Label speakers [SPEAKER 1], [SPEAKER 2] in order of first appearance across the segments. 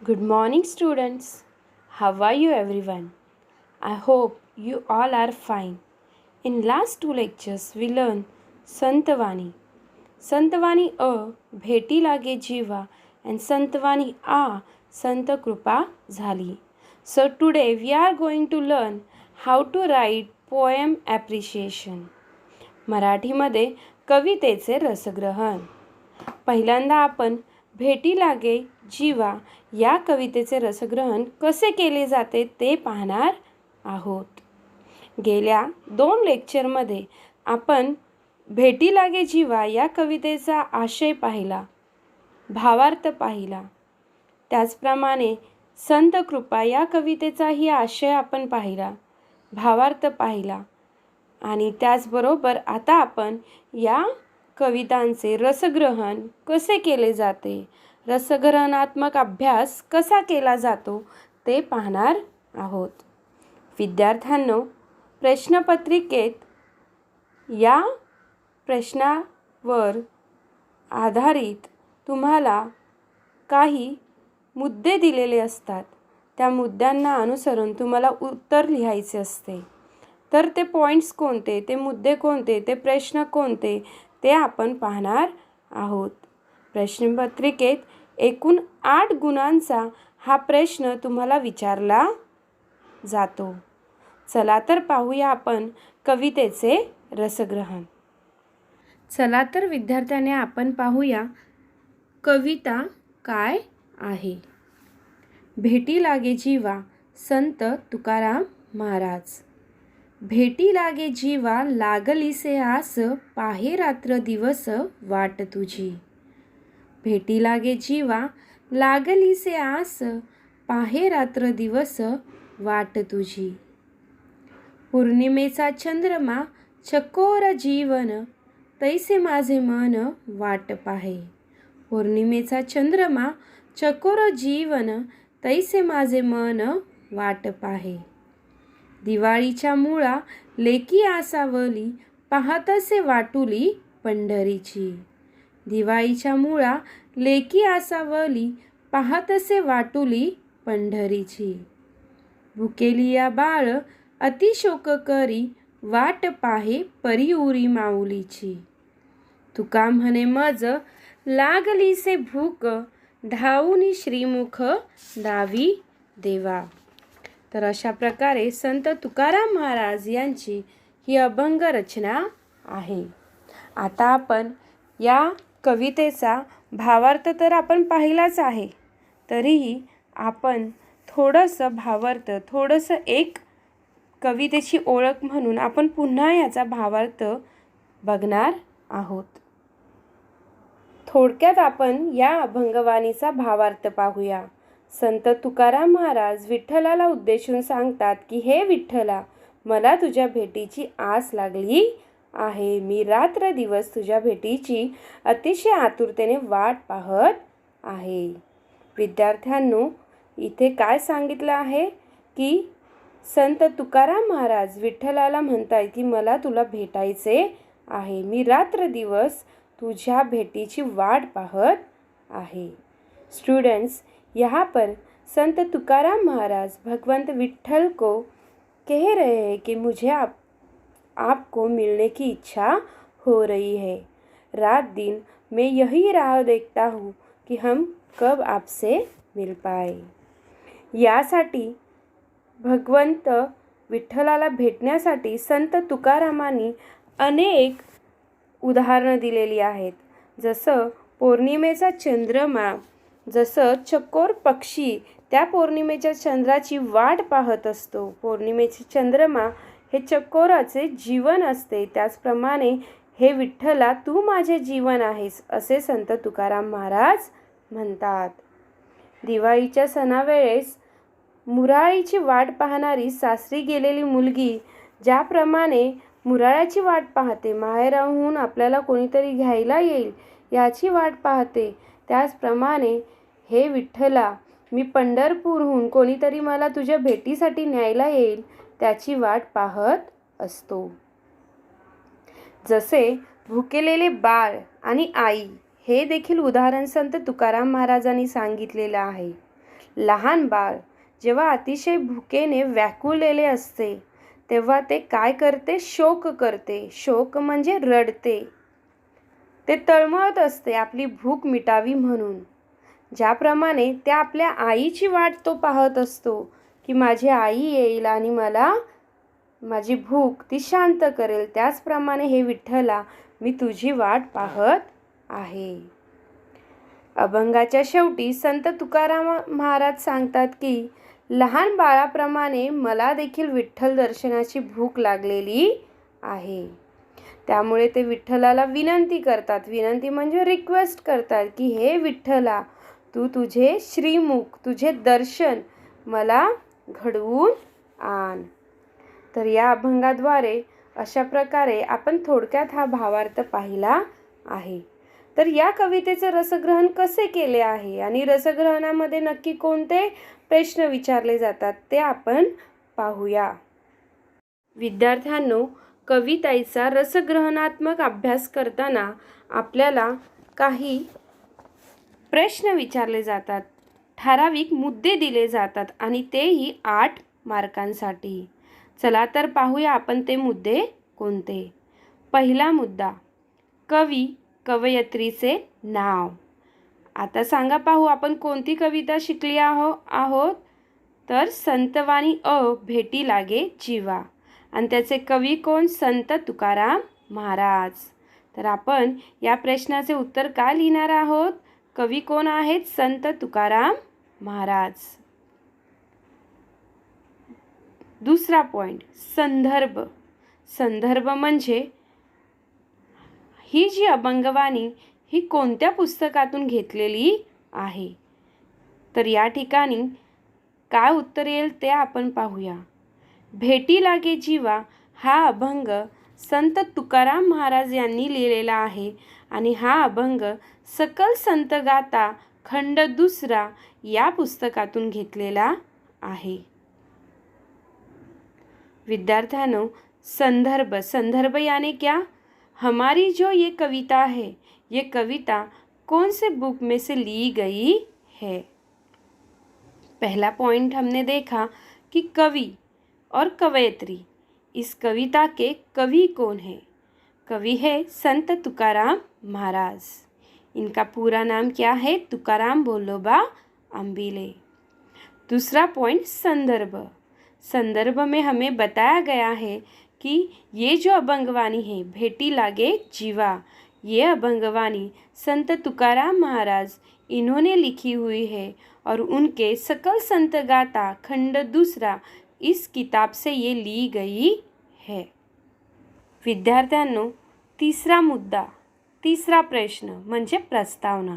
[SPEAKER 1] Good morning, students. How are you, everyone? I hope you all are fine. In last two lectures, we learned Santavani. Santavani A, Bheti Lage Jiva, and Santavani A, Sant Krupa Zhali. So today we are going to learn how to write poem appreciation. मराठीमध्ये कवितेचे रसग्रहण. पहिल्यांदा आपण भेटी लागे जीवा या कवितेचे रसग्रहण कसे केले जाते ते पाहणार आहोत. गेल्या 2 लेक्चरमध्ये आपण भेटी लागे जीवा या कवितेचा आशय पाहिला, भावार्थ पाहिला. त्याचप्रमाणे संत कृपा या कवितेचाही आशय आपण पाहिला, भावार्थ पाहिला. आणि त्याचबरोबर आता आपण या कवितांचे रसग्रहण कसे केले जाते, रसग्रहणात्मक अभ्यास कसा केला जातो ते पाहणार आहोत. विद्यार्थ्यांनो, प्रश्नपत्रिकेत या प्रश्नावर आधारित तुम्हाला काही मुद्दे दिलेले असतात. त्या मुद्द्यांना अनुसरून तुम्हाला उत्तर लिहायचे असते. तर ते पॉईंट्स कोणते, ते मुद्दे कोणते, ते प्रश्न कोणते ते आपण पाहणार आहोत. प्रश्नपत्रिकेत एकूण 8 गुणांचा हा प्रश्न तुम्हाला विचारला जातो. चला तर पाहूया आपण कवितेचे रसग्रहण. चला तर विद्यार्थ्याने आपण पाहूया कविता काय आहे. भेटी लागे जीवा, संत तुकाराम महाराज. भेटी लागे जीवा, लागलीसे आस, पाहे रात्र दिवस वाट तुझी. भेटी लागे जीवा, लागलीसे आस, पाहे रात्र दिवस वाट तुझी. पौर्णिमेचा चंद्रमा, चकोर जीवन, तैसे माझे मन वाट पाहे. पौर्णिमेचा चंद्रमा, चकोर जीवन, तैसे माझे मन वाट पाहे. दिवाळीच्या मुळा, लेकी आसावली, पाहतसे वाटुली पंढरीची. दिवाळीच्या मुळा, लेकी आसावली, पाहतसे वाटुली पंढरीची. भुकेलिया बाळ, अतिशोक करी, वाट पाहे परी उरी माऊलीची. तुका म्हणे मज, लागलीसे भूक, धावूनी श्रीमुख दावी देवा. तर अशा प्रकारे संत तुकाराम महाराज यांची ही अभंग रचना आहे. आता आपण या कवितेचा भावार्थ तर आपण पाहिलाच आहे, तरीही आपण थोडंसं भावार्थ, थोडंसं एक कवितेची ओळख म्हणून आपण पुन्हा याचा भावार्थ बघणार आहोत. थोडक्यात आपण या अभंगवाणीचा भावार्थ पाहूया. संत तुकाराम महाराज विठ्ठलाला उद्देशून सांगतात की हे विठ्ठला, मला तुझ्या भेटीची आस लागली आहे. मी रात्र दिवस तुझ्या भेटीची अतिशय आतुरतेने वाट पाहत आहे. विद्यार्थ्यांनो, इथे काय सांगितलं आहे की संत तुकाराम महाराज विठ्ठलाला म्हणतात की मला तुला भेटायचे आहे. मी रात्र दिवस तुझ्या भेटीची वाट पाहत आहे. स्टूडेंट्स, यहाँ पर संत तुकाराम महाराज भगवंत विट्ठल को कह रहे हैं कि मुझे आपको मिलने की इच्छा हो रही है. रात दिन मैं यही राह देखता हूँ कि हम कब आपसे मिल पाए. यासाठी भगवंत विठ्ठलाला भेटण्यासाठी संत तुकारामांनी अनेक उदाहरणं दिलेली आहेत. जसं पौर्णिमेचा चंद्रमा, जसं चकोर पक्षी त्या पौर्णिमेच्या चंद्राची वाट पाहत असतो. पौर्णिमेचे चंद्रमा हे चकोराचे जीवन असते. त्याचप्रमाणे हे विठ्ठला, तू माझे जीवन आहेस, असे संत तुकाराम महाराज म्हणतात. दिवाळीच्या सणावेळेस मुराळीची वाट पाहणारी सासरी गेलेली मुलगी ज्याप्रमाणे मुराळ्याची वाट पाहते, माहेराहून आपल्याला कोणीतरी घ्यायला येईल याची वाट पाहते, त्याचप्रमाणे हे विठ्ठला, मी पंढरपूरहून कोणीतरी मला तुझ्या भेटीसाठी न्यायला येईल त्याची वाट पाहत असतो. जसे भुकेलेले बाळ आणि आई हे देखील उदाहरण संत तुकाराम महाराजांनी सांगितलेलं आहे. लहान बाळ जेव्हा अतिशय भुकेने व्याकुळलेले असते तेव्हा ते काय करते? शोक करते. शोक म्हणजे रडते. ते तळमळत असते आपली भूक मिटावी म्हणून. ज्याप्रमाणे ते आपल्या आईची वाट तो पाहत असतो की माझी आई येईल आणि मला माझी भूक ती शांत करेल, त्याचप्रमाणे हे विठ्ठला मी तुझी वाट पाहत आहे. अभंगाच्या शेवटी संत तुकाराम महाराज सांगतात की लहान बाळाप्रमाणे मला देखील विठ्ठल दर्शनाची भूक लागलेली आहे. त्यामुळे ते विठ्ठलाला विनंती करतात. विनंती म्हणजे रिक्वेस्ट करतात की हे विठ्ठला, तू तुझे श्रीमुख, तुझे दर्शन मला घडवून आण. तर या अभंगाद्वारे अशा प्रकारे आपण थोडक्यात हा भावार्थ पाहिला आहे. तर या कवितेचे रसग्रहण कसे केले आहे आणि रसग्रहणामध्ये नक्की कोणते प्रश्न विचारले जातात ते आपण पाहूया. विद्यार्थ्यांनो, कवितेचा रसग्रहणात्मक अभ्यास करताना आपल्याला काही प्रश्न विचारले जातात, ठराविक मुद्दे दिले जातात आणि तेही 8 मार्कांसाठी. चला तर पाहूया आपण ते मुद्दे कोणते. पहिला मुद्दा, कवी कवयित्रीचे नाव. आता सांगा पाहू आपण कोणती कविता शिकली आहोत तर संतवाणी भेटी लागे जीवा आणि त्याचे कवी कोण? संत तुकाराम महाराज. तर आपण या प्रश्नाचे उत्तर काय लिहिणार आहोत? कवी कोण आहेत? संत तुकाराम महाराज. दुसरा पॉइंट, संदर्भ. संदर्भ म्हणजे ही जी अभंगवाणी ही कोणत्या पुस्तकातून घेतलेली आहे. तर या ठिकाणी काय उत्तर येईल ते आपण पाहूया. भेटी लागे जीवा हा अभंग संत तुकाराम महाराज यांनी लिहिलेला आहे आणि हा अभंग सकल संत गाथा खंड 2 या पुस्तकातून घेतलेला आहे. विद्यार्थ्यांनो, संदर्भ. संदर्भ यानी क्या? हमारी जो ये कविता है, ये कविता कौन से बुक में से ली गई है. पहला पॉइंट हमने देखा कि कवि और कवयित्री. इस कविता के कवि कौन है? कवि है संत तुकाराम महाराज. इनका पूरा नाम क्या है? तुकाराम भोलोबा अंबिले. दूसरा पॉइंट, संदर्भ. संदर्भ में हमें बताया गया है कि ये जो अभंगवाणी है भेटी लागे जीवा, ये अभंगवाणी संत तुकाराम महाराज इन्होंने लिखी हुई है और उनके सकल संत गाथा खंड 2 इस किताब से ये ली गई है. विद्यार्थ्यांनो, तिसरा मुद्दा, तिसरा प्रश्न म्हणजे प्रस्तावना.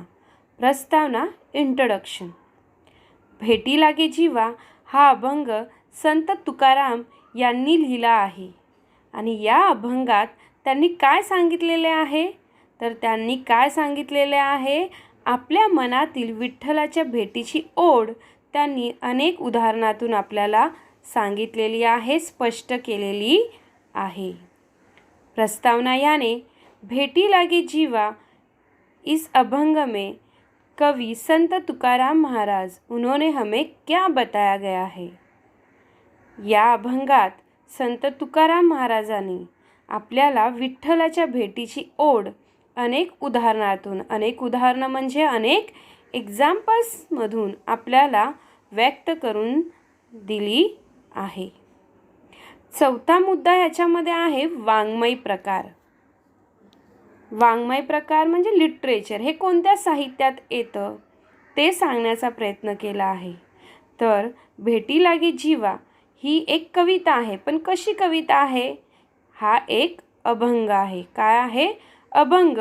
[SPEAKER 1] प्रस्तावना, इंट्रोडक्शन. भेटी लागे जीवा हा अभंग संत तुकाराम यांनी लिहिला आहे आणि या अभंगात त्यांनी काय सांगितलेले आहे? तर त्यांनी काय सांगितलेले आहे? आपल्या मनातील विठ्ठलाच्या भेटीची ओढ त्यांनी अनेक उदाहरणातून आपल्याला सांगितलेली आहे, स्पष्ट केलेली आहे. प्रस्तावना यानी भेटी लागे जीवा, इस अभंग में कवि संत तुकाराम महाराज उन्होंने हमें क्या बताया गया है. या अभंगात संत तुकाराम महाराजांनी आपल्याला विठ्ठलाच्या भेटीची ओढ अनेक उदाहरणातून, अनेक उदाहरणं म्हणजे अनेक एक्झाम्पल्समधून आपल्याला व्यक्त करून दिली आहे. चौथा मुद्दा याच्यामध्ये आहे वाङ्मय प्रकार. वाङ्मय प्रकार म्हणजे लिटरेचर. हे कोणत्या साहित्यात येतं ते सांगण्याचा प्रयत्न केला आहे. तर भेटी लागे जीवा ही एक कविता आहे, पण कशी कविता आहे? हा एक अभंग आहे. काय आहे? अभंग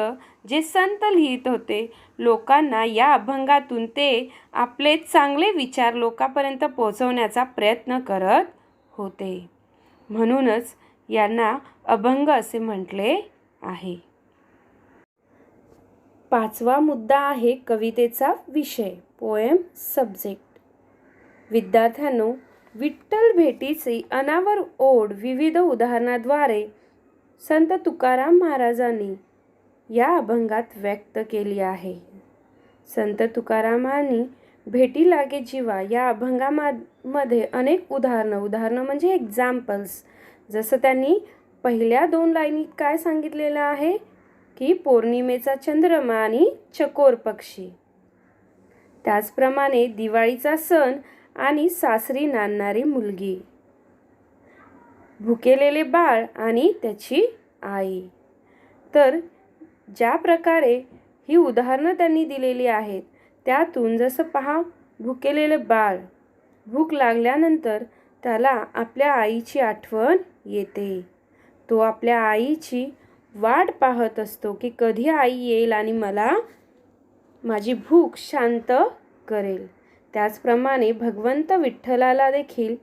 [SPEAKER 1] जे संत लिहित होते लोकांना. या अभंगातून ते आपले चांगले विचार लोकांपर्यंत पोहोचवण्याचा प्रयत्न करत होते. म्हणूनच यांना अभंग असे म्हटले आहे. पाचवा मुद्दा आहे कवितेचा विषय, पोएम सब्जेक्ट. विद्यार्थ्यांनो, विठ्ठल भेटीची अनावर ओढ विविध उदाहरणाद्वारे संत तुकाराम महाराजांनी या अभंगात व्यक्त केली आहे. संत तुकारामांनी भेटी लागे जीवा या अभंगामध्ये अनेक उदाहरणं म्हणजे एक्झाम्पल्स. जसं त्यांनी पहिल्या 2 लाईनीत काय सांगितलेलं आहे की पौर्णिमेचा चंद्रमा आणि चकोर पक्षी. त्याचप्रमाणे दिवाळीचा सण आणि सासरी नांदणारी मुलगी, भुकेलेले बाळ आणि त्याची आई. तर ज्या प्रकारे ही उदाहरणं त्यांनी दिलेली आहेत त्यातून जसं पहा, भुकेलेले बाळ, भूक लागल्यानंतर त्याला आपल्या आईची आठवण येते. तो आपल्या आईची वाट पाहत असतो की कधी आई येईल आणि मला माझी भूक शांत करेल. त्याचप्रमाणे भगवंत विठ्ठलाला देखील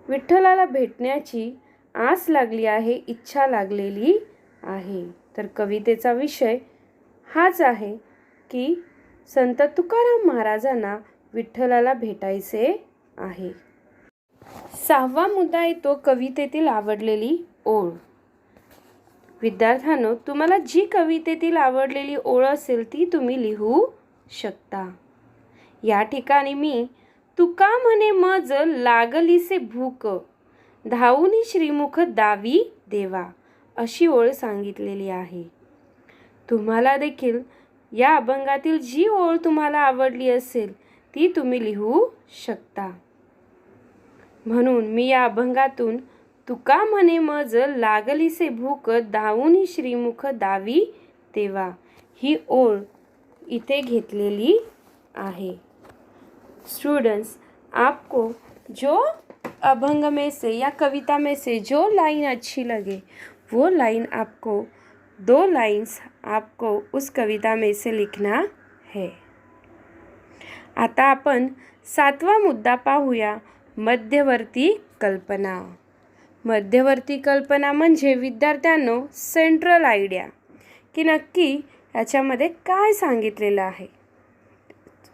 [SPEAKER 1] विठ्ठलाला भेटण्याची आस लागली आहे, इच्छा लागलेली आहे. तर कवितेचा विषय हाच आहे की संत तुकाराम महाराजांना विठ्ठलाला भेटायचे आहे. 6वा मुद्दा येतो कवितेतील आवडलेली ओळ. विद्यार्थ्यांनो, तुम्हाला जी कवितेतील आवडलेली ओळ असेल ती तुम्ही लिहू शकता. या ठिकाणी मी तुका म्हणे मज लागलीसे भूक, धावूनी श्रीमुख दावी देवा अशी ओळ सांगितलेली आहे. तुम्हाला देखील या अभंगातील जी ओळ तुम्हाला आवडली असेल ती तुम्ही लिहू शकता. म्हणून मी या अभंगातून तुका म्हणे मज लागलीसे भूक, धावूनी श्रीमुख दावी देवा ही ओळ इथे घेतलेली आहे. स्टूडेंट्स, आपको जो अभंग में से या कविता में से जो लाइन अच्छी लगे वो लाइन आपको 2 लाइन्स आपको उस कविता में से लिखना है. आता आपण 7वा मुद्दा पाहूया, मध्यवर्ती कल्पना. मध्यवर्ती कल्पना म्हणजे विद्यार्थ्यांनो सेंट्रल आयडिया, की नक्की याच्यामध्ये काय सांगितलेलं आहे.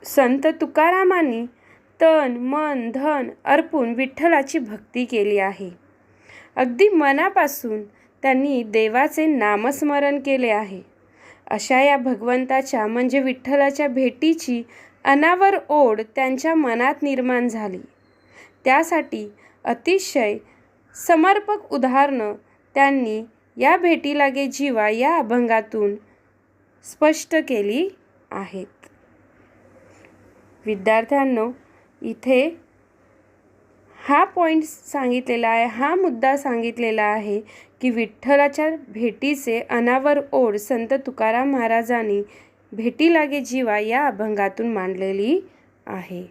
[SPEAKER 1] संत तुकारामांनी तन मन धन अर्पून विठ्ठलाची भक्ती केली आहे. अगदी मनापासून त्यांनी देवाचे नामस्मरण केले आहे. अशा या भगवंताच्या म्हणजे विठ्ठलाच्या भेटीची अनावर ओढ त्यांच्या मनात निर्माण झाली. त्यासाठी अतिशय समर्पक उदाहरणं त्यांनी या भेटी लागे जीवा या अभंगातून स्पष्ट केली आहेत. विद्यार्थ्यांनो, इथे हा पॉईंट सांगितलेला आहे, हा मुद्दा सांगितलेला आहे की विठ्ठलाच्या भेटीचे अनावर ओढ संत तुकाराम महाराजांनी भेटी लागे जीवा या अभंगातून मांडलेली आहे.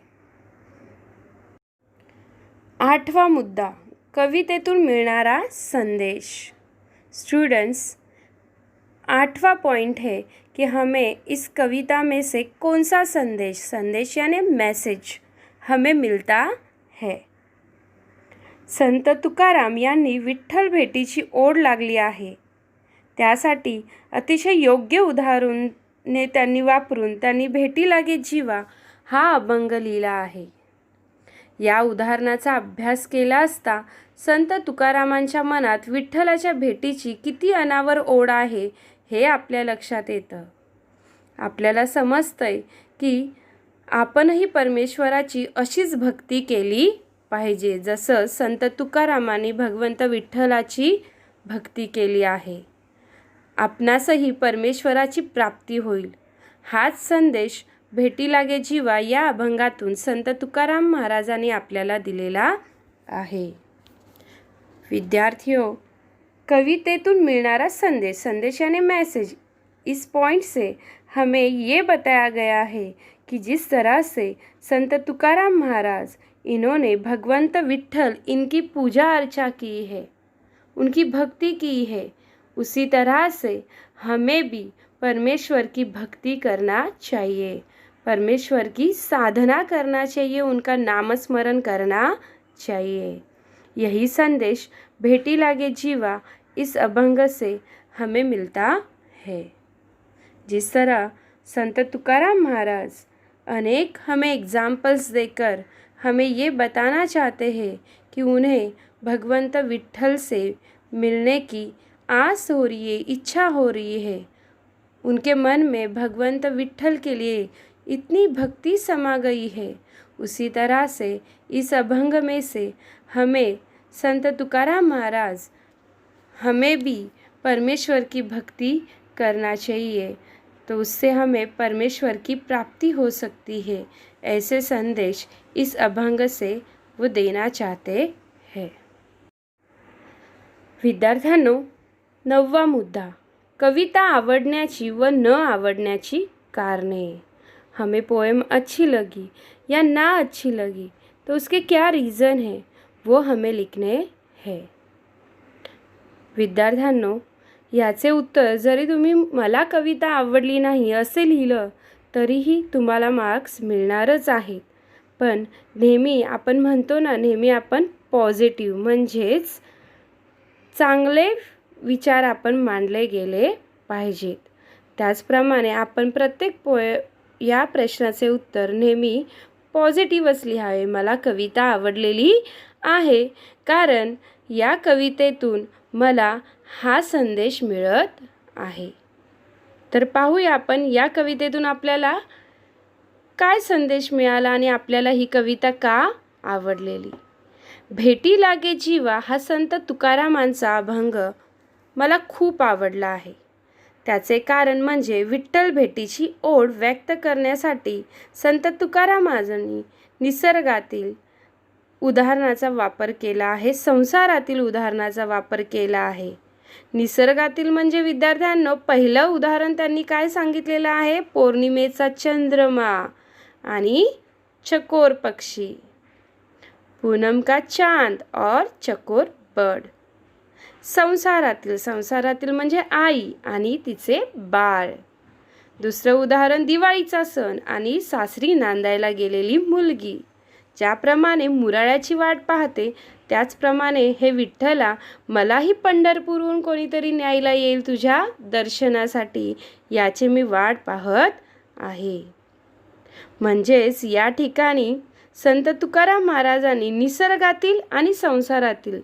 [SPEAKER 1] 8वा मुद्दा, कवितेतून मिळणारा संदेश. स्टूडेंट्स, 8वां पॉइंट है कि हमें इस कविता में से कौन सा संदेश यानी मैसेज हमें मिलता है. संत तुकाराम यांनी विठ्ठल भेटीची ओढ लागली आहे. त्यासाठी अतिशय योग्य उदाहरणे त्यांनी वापरून त्यांनी भेटी लागे जीवा हा अभंग लिहिला आहे. या उदाहरणाचा अभ्यास केला असता संत तुकारामांच्या मनात विठ्ठलाच्या भेटीची किती अनावर ओढ आहे हे आपल्या लक्षात येतं. आपल्याला समजतंय की आपणही परमेश्वराची अशीच भक्ती केली पाहिजे जसं संत तुकारामांनी भगवंत विठ्ठलाची भक्ती केली आहे. आपणासही परमेश्वराची प्राप्ती होईल. हाच संदेश भेटी लागे जीवा या अभंगातून संत तुकाराम महाराजांनी आपल्याला दिलेला आहे. विद्यार्थियों, कवितेतून मिलनारा संदेश यानी मैसेज, इस पॉइंट से हमें ये बताया गया है कि जिस तरह से संत तुकाराम महाराज इन्होंने भगवंत विठ्ठल इनकी पूजा अर्चा की है, उनकी भक्ति की है, उसी तरह से हमें भी परमेश्वर की भक्ति करना चाहिए, परमेश्वर की साधना करना चाहिए, उनका नामस्मरण करना चाहिए. यही संदेश भेटी लागे जीवा इस अभंग से हमें मिलता है. जिस तरह संत तुकाराम महाराज अनेक हमें एग्जाम्पल्स देकर हमें ये बताना चाहते हैं कि उन्हें भगवंत विठ्ठल से मिलने की आस हो रही है, इच्छा हो रही है, उनके मन में भगवंत विठ्ठल के लिए इतनी भक्ति समा गई है। उसी तरह से इस अभंग में से हमें संत तुकाराम महाराज हमें भी परमेश्वर की भक्ति करना चाहिए, तो उससे हमें परमेश्वर की प्राप्ति हो सकती है। ऐसे संदेश इस अभंग से वो देना चाहते हैं। विद्यार्थ्यांनो, 9वा मुद्दा, कविता आवडण्याची व न आवडण्याची कारणे। हमें पोएम अच्छी लगी या ना अच्छी लगी तो उसके क्या रीज़न है वो हमें लिखणे है। विद्यार्थ्यांनो, याचे उत्तर जरी तुम्ही मला कविता आवडली नाही असे लिहिलं तरीही तुम्हाला मार्क्स मिळणारच आहेत। पण नेहमी आपण म्हणतो ना, नेहमी आपण पॉझिटिव्ह म्हणजेच चांगले विचार आपण मांडले गेले पाहिजेत। त्याचप्रमाणे आपण प्रत्येक या प्रश्नाचे उत्तर नेहमी पॉझिटिव्हच लिहावे। मला कविता आवडलेली आहे कारण या कवितेतून मला हा संदेश मिळत आहे। तर पाहूया आपण या कवितेतून आपल्याला काय संदेश मिळाला आणि आपल्याला ही कविता का आवडलेली। भेटी लागे जीवा हा संत तुकारामांचा अभंग मला खूप आवडला आहे। त्याचे कारण म्हणजे विठ्ठल भेटीची ओढ व्यक्त करण्यासाठी संत तुकारामांनी निसर्गातील उदाहरणाचा वापर केला आहे, संसारातील उदाहरणाचा वापर केला आहे। निसर्गातील म्हणजे विद्यार्थ्यांनो, पहिलं उदाहरण त्यांनी काय सांगितलेलं आहे, पौर्णिमेचा चंद्रमा आणि चकोर पक्षी, पूनम का चांद और चकोर बर्ड। संसारातील म्हणजे आई आणि तिचे बाळ। दुसरं उदाहरण दिवाळीचा सण आणि सासरी नांदायला गेलेली मुलगी। ज्याप्रमाणे मुराळ्याची वाट पाहते त्याचप्रमाणे हे विठ्ठला, मलाही पंढरपूरहून कोणीतरी न्यायला येईल तुझ्या दर्शनासाठी, याची मी वाट पाहत आहे। म्हणजेच या ठिकाणी संत तुकाराम महाराजांनी निसर्गातील आणि संसारातील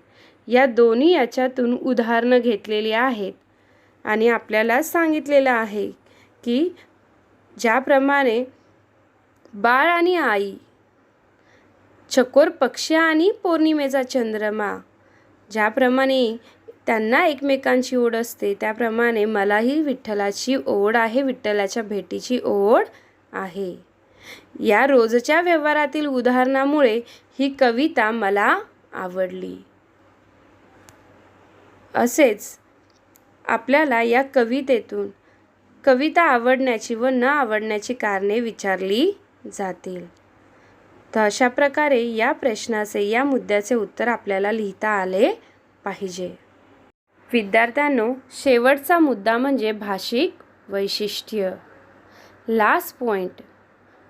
[SPEAKER 1] या दोन्ही याच्यातून उदाहरणं घेतलेली आहेत आणि आपल्याला सांगितलेलं आहे की ज्याप्रमाणे बाळ आणि आई, चकोर पक्षी आणि पौर्णिमेचा चंद्रमा, ज्याप्रमाणे त्यांना एकमेकांची ओढ असते त्याप्रमाणे मलाही विठ्ठलाची ओढ आहे, विठ्ठलाच्या भेटीची ओढ आहे। या रोजच्या व्यवहारातील उदाहरणामुळे ही कविता मला आवडली। असेच आपल्याला या कवितेतून कविता आवडण्याची व न आवडण्याची कारणे विचारली जातील। तर अशा प्रकारे या प्रश्नाचे, या मुद्द्याचे उत्तर आपल्याला लिहिता आले पाहिजे। विद्यार्थ्यांनो, शेवटचा मुद्दा म्हणजे भाषिक वैशिष्ट्य। लास्ट पॉइंट,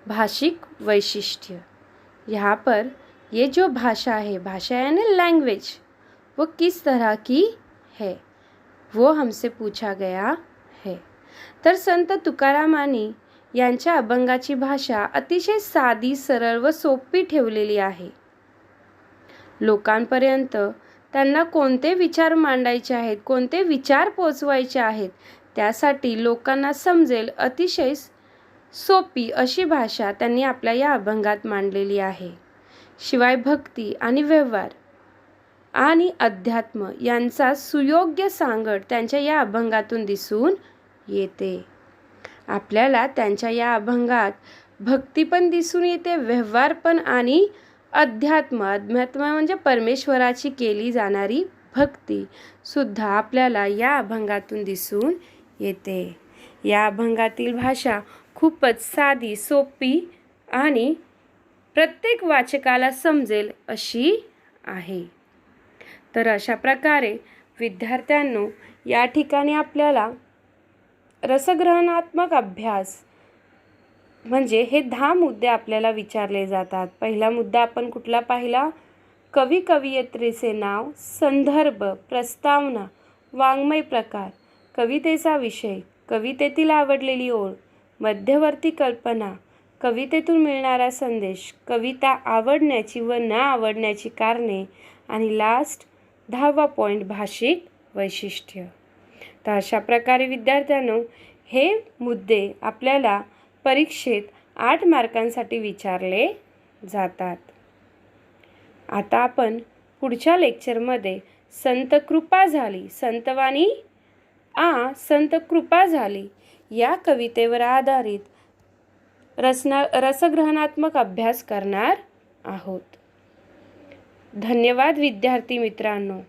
[SPEAKER 1] भाषिक वैशिष्ट्य। यहाँ पर ये जो भाषा है, भाषा यानी लैंग्वेज, वो किस तरह की है वो हमसे पूछा गया है। तर संत तुकारामांनी यांच्या अभंगाची भाषा अतिशय साधी, सरळ व सोपी ठेवलेली आहे। लोकांपर्यंत त्यांना कोणते विचार मांडायचे आहेत, कोणते विचार पोचवायचे आहेत, त्यासाठी लोकांना समजेल अतिशय सोपी अशी भाषा त्यांनी आपल्या या अभंगात मांडलेली आहे। शिवाय भक्ती आणि व्यवहार आणि अध्यात्म यांचा सुयोग्य सांगड त्यांच्या या अभंगातून दिसून येते। आपल्याला त्यांच्या या अभंगात भक्ती पण दिसून येते, व्यवहार पण आणि अध्यात्म म्हणजे परमेश्वराची केली जाणारी भक्ती सुद्धा आपल्याला या अभंगातून दिसून येते। या अभंगातील भाषा खूपच साधी, सोपी आणि प्रत्येक वाचकाला समजेल अशी आहे। तर अशा प्रकारे विद्यार्थ्यांनो, या ठिकाणी आपल्याला रसग्रहणात्मक अभ्यास म्हणजे हे 10 मुद्दे आपल्याला विचारले जातात। पहिला मुद्दा आपण कुठला पाहिला, कवी कवयित्रीचे नाव, संदर्भ, प्रस्तावना, वाङ्मय प्रकार, कवितेचा विषय, कवितेतील आवडलेली ओळ, मध्यवर्ती कल्पना, कवितेतून मिळणारा संदेश, कविता आवडण्याची व न आवडण्याची कारणे आणि लास्ट 10वा पॉइंट, भाषिक वैशिष्ट्य। तर अशा प्रकारे विद्यार्थ्यांनो, हे मुद्दे आपल्याला परीक्षेत 8 मार्कांसाठी विचारले जातात. आता आपण पुढच्या लेक्चरमध्ये संत कृपा झाली, संतवाणी संत कृपा झाली या कवितेवर आधारित रसग्रहणात्मक अभ्यास करणार आहोत. धन्यवाद विद्यार्थी मित्रांनो.